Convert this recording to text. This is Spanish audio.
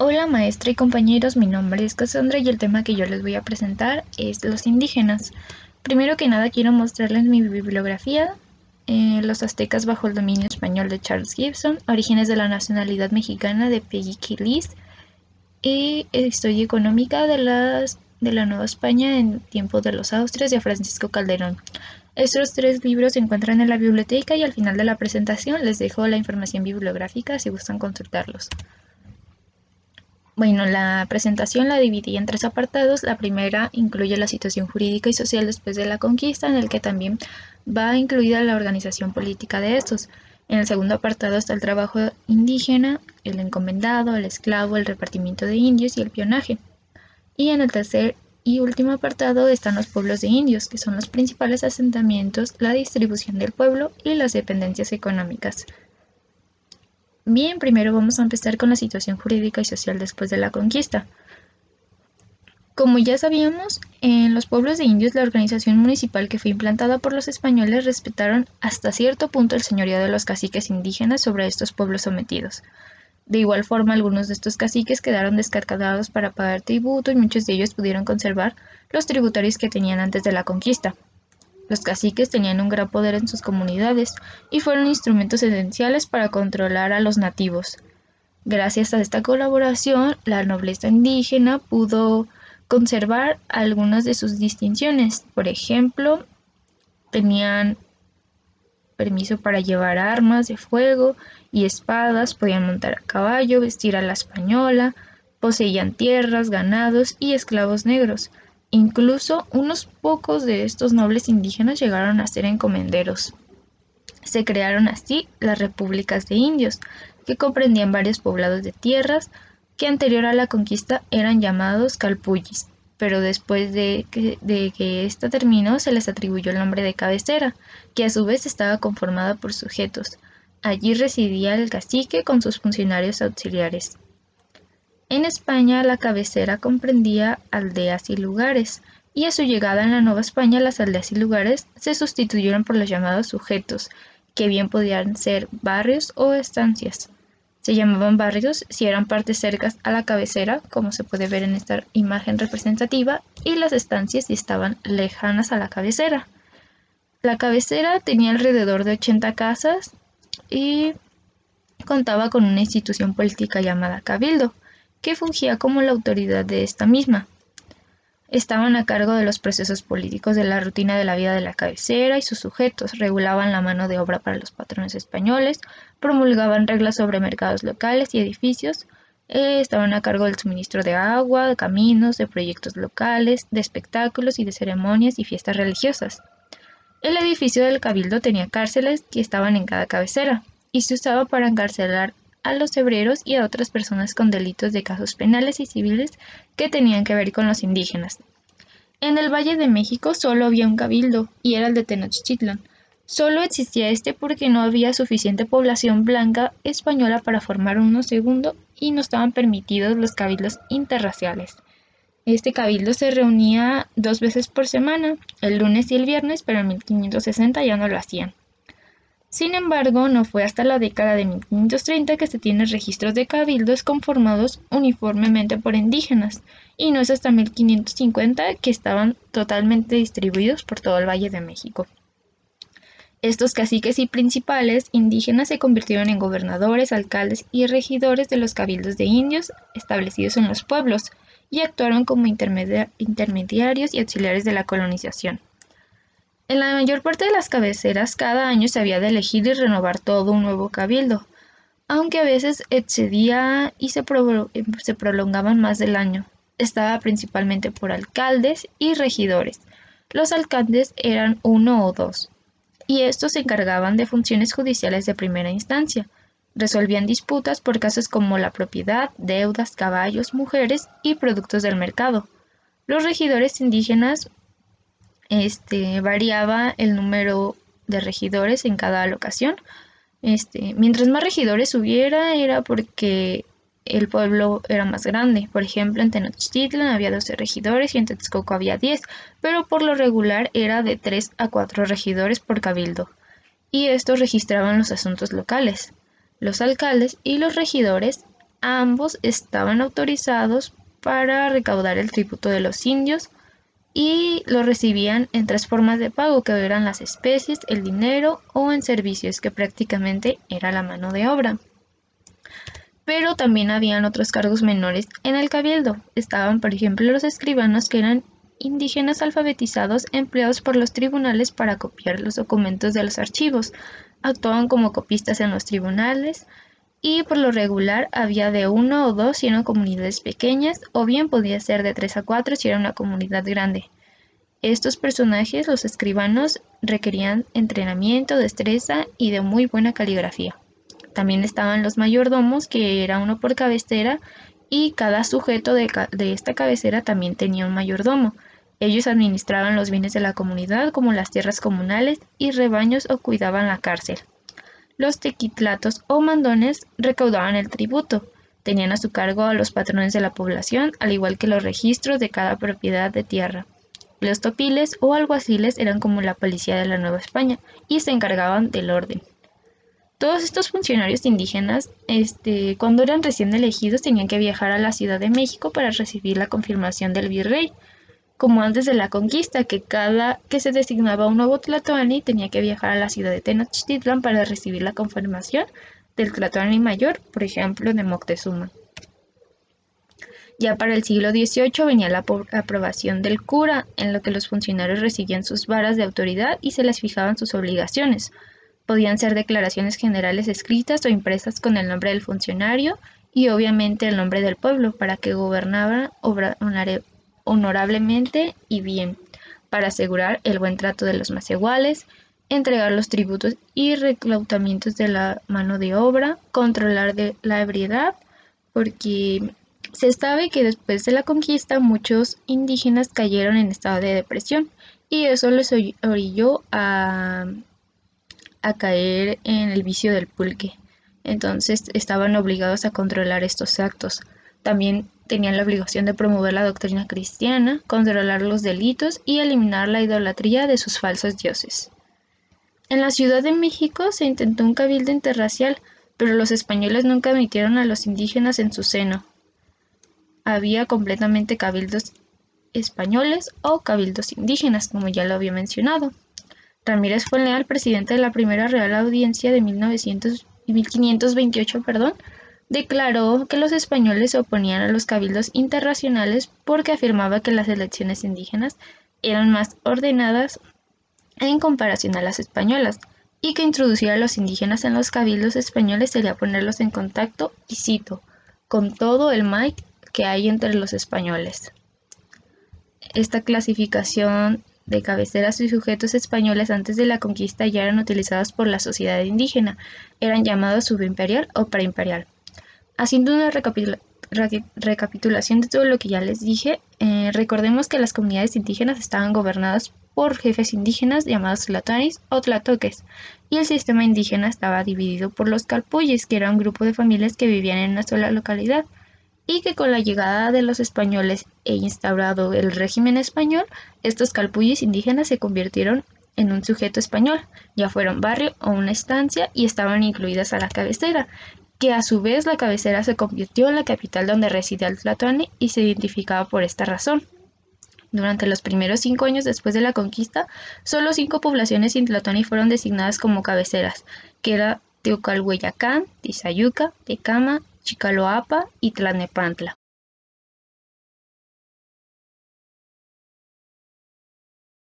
Hola maestra y compañeros, mi nombre es Cassandra y el tema que yo les voy a presentar es los indígenas. Primero que nada quiero mostrarles mi bibliografía, Los aztecas bajo el dominio español de Charles Gibson, Orígenes de la nacionalidad mexicana de Peggy Lee y Historia económica de la Nueva España en tiempos de los Austrias de Francisco Calderón. Estos tres libros se encuentran en la biblioteca y al final de la presentación les dejo la información bibliográfica si gustan consultarlos. Bueno, la presentación la dividí en tres apartados. La primera incluye la situación jurídica y social después de la conquista, en el que también va incluida la organización política de estos. En el segundo apartado está el trabajo indígena, el encomendado, el esclavo, el repartimiento de indios y el peonaje. Y en el tercer y último apartado están los pueblos de indios, que son los principales asentamientos, la distribución del pueblo y las dependencias económicas. Bien, primero vamos a empezar con la situación jurídica y social después de la conquista. Como ya sabíamos, en los pueblos de indios la organización municipal que fue implantada por los españoles respetaron hasta cierto punto el señorío de los caciques indígenas sobre estos pueblos sometidos. De igual forma, algunos de estos caciques quedaron descartados para pagar tributo y muchos de ellos pudieron conservar los tributarios que tenían antes de la conquista. Los caciques tenían un gran poder en sus comunidades y fueron instrumentos esenciales para controlar a los nativos. Gracias a esta colaboración, la nobleza indígena pudo conservar algunas de sus distinciones. Por ejemplo, tenían permiso para llevar armas de fuego y espadas, podían montar a caballo, vestir a la española, poseían tierras, ganados y esclavos negros. Incluso unos pocos de estos nobles indígenas llegaron a ser encomenderos. Se crearon así las repúblicas de indios, que comprendían varios poblados de tierras que anterior a la conquista eran llamados calpullis, pero después de que esta terminó se les atribuyó el nombre de cabecera, que a su vez estaba conformada por sujetos. Allí residía el cacique con sus funcionarios auxiliares. En España la cabecera comprendía aldeas y lugares, y a su llegada en la Nueva España las aldeas y lugares se sustituyeron por los llamados sujetos, que bien podían ser barrios o estancias. Se llamaban barrios si eran partes cercas a la cabecera, como se puede ver en esta imagen representativa, y las estancias si estaban lejanas a la cabecera. La cabecera tenía alrededor de 80 casas y contaba con una institución política llamada cabildo, que fungía como la autoridad de esta misma. Estaban a cargo de los procesos políticos de la rutina de la vida de la cabecera y sus sujetos, regulaban la mano de obra para los patrones españoles, promulgaban reglas sobre mercados locales y edificios, estaban a cargo del suministro de agua, de caminos, de proyectos locales, de espectáculos y de ceremonias y fiestas religiosas. El edificio del cabildo tenía cárceles que estaban en cada cabecera y se usaba para encarcelar a los hebreros y a otras personas con delitos de casos penales y civiles que tenían que ver con los indígenas. En el Valle de México solo había un cabildo, y era el de Tenochtitlan. Solo existía este porque no había suficiente población blanca española para formar uno segundo y no estaban permitidos los cabildos interraciales. Este cabildo se reunía 2 veces por semana, el lunes y el viernes, pero en 1560 ya no lo hacían. Sin embargo, no fue hasta la década de 1530 que se tienen registros de cabildos conformados uniformemente por indígenas, y no es hasta 1550 que estaban totalmente distribuidos por todo el Valle de México. Estos caciques y principales indígenas se convirtieron en gobernadores, alcaldes y regidores de los cabildos de indios establecidos en los pueblos, y actuaron como intermediarios y auxiliares de la colonización. En la mayor parte de las cabeceras, cada año se había de elegir y renovar todo un nuevo cabildo, aunque a veces excedía y se prolongaban más del año. Estaba principalmente por alcaldes y regidores. Los alcaldes eran uno o dos, y estos se encargaban de funciones judiciales de primera instancia. Resolvían disputas por casos como la propiedad, deudas, caballos, mujeres y productos del mercado. Los regidores indígenas variaba el número de regidores en cada locación. Mientras más regidores hubiera, era porque el pueblo era más grande. Por ejemplo, en Tenochtitlan había 12 regidores y en Texcoco había 10, pero por lo regular era de 3 a 4 regidores por cabildo, y estos registraban los asuntos locales. Los alcaldes y los regidores ambos estaban autorizados para recaudar el tributo de los indios y lo recibían en tres formas de pago, que eran las especies, el dinero o en servicios, que prácticamente era la mano de obra. Pero también habían otros cargos menores en el cabildo. Estaban, por ejemplo, los escribanos, que eran indígenas alfabetizados empleados por los tribunales para copiar los documentos de los archivos. Actuaban como copistas en los tribunales y por lo regular había de 1 o 2 si eran comunidades pequeñas, o bien podía ser de 3 a 4 si era una comunidad grande. Estos personajes, los escribanos, requerían entrenamiento, destreza y de muy buena caligrafía. También estaban los mayordomos, que era uno por cabecera, y cada sujeto de esta cabecera también tenía un mayordomo. Ellos administraban los bienes de la comunidad, como las tierras comunales y rebaños, o cuidaban la cárcel. Los tequitlatos o mandones recaudaban el tributo. Tenían a su cargo a los patrones de la población, al igual que los registros de cada propiedad de tierra. Los topiles o alguaciles eran como la policía de la Nueva España y se encargaban del orden. Todos estos funcionarios indígenas, cuando eran recién elegidos, tenían que viajar a la Ciudad de México para recibir la confirmación del virrey, como antes de la conquista, que cada que se designaba un nuevo tlatoani tenía que viajar a la ciudad de Tenochtitlan para recibir la confirmación del tlatoani mayor, por ejemplo, de Moctezuma. Ya para el siglo XVIII venía la aprobación del cura, en lo que los funcionarios recibían sus varas de autoridad y se les fijaban sus obligaciones. Podían ser declaraciones generales escritas o impresas con el nombre del funcionario y obviamente el nombre del pueblo, para que gobernara honorablemente y bien, para asegurar el buen trato de los más iguales, entregar los tributos y reclutamientos de la mano de obra, controlar la ebriedad, porque se sabe que después de la conquista muchos indígenas cayeron en estado de depresión y eso les orilló a caer en el vicio del pulque. Entonces estaban obligados a controlar estos actos. También tenían la obligación de promover la doctrina cristiana, controlar los delitos y eliminar la idolatría de sus falsos dioses. En la Ciudad de México se intentó un cabildo interracial, pero los españoles nunca admitieron a los indígenas en su seno. Había completamente cabildos españoles o cabildos indígenas, como ya lo había mencionado. Ramírez fue leal, presidente de la primera Real Audiencia de 1528, declaró que los españoles se oponían a los cabildos interraciales porque afirmaba que las elecciones indígenas eran más ordenadas en comparación a las españolas y que introducir a los indígenas en los cabildos españoles sería ponerlos en contacto, y cito, con todo el mal que hay entre los españoles. Esta clasificación de cabeceras y sujetos españoles antes de la conquista ya eran utilizados por la sociedad indígena, eran llamados subimperial o preimperial. Haciendo una recapitulación de todo lo que ya les dije, recordemos que las comunidades indígenas estaban gobernadas por jefes indígenas llamados tlatoanis o tlatoques, y el sistema indígena estaba dividido por los calpullis, que era un grupo de familias que vivían en una sola localidad, y que con la llegada de los españoles e instaurado el régimen español, estos calpullis indígenas se convirtieron en un sujeto español, ya fuera un barrio o una estancia, y estaban incluidas a la cabecera, que a su vez la cabecera se convirtió en la capital donde residía el tlatoani y se identificaba por esta razón. Durante los primeros 5 años después de la conquista, solo 5 poblaciones sin tlatoani fueron designadas como cabeceras, que era Teocalhueyacán, Tizayuca, Tecama, Chicaloapa y Tlalnepantla.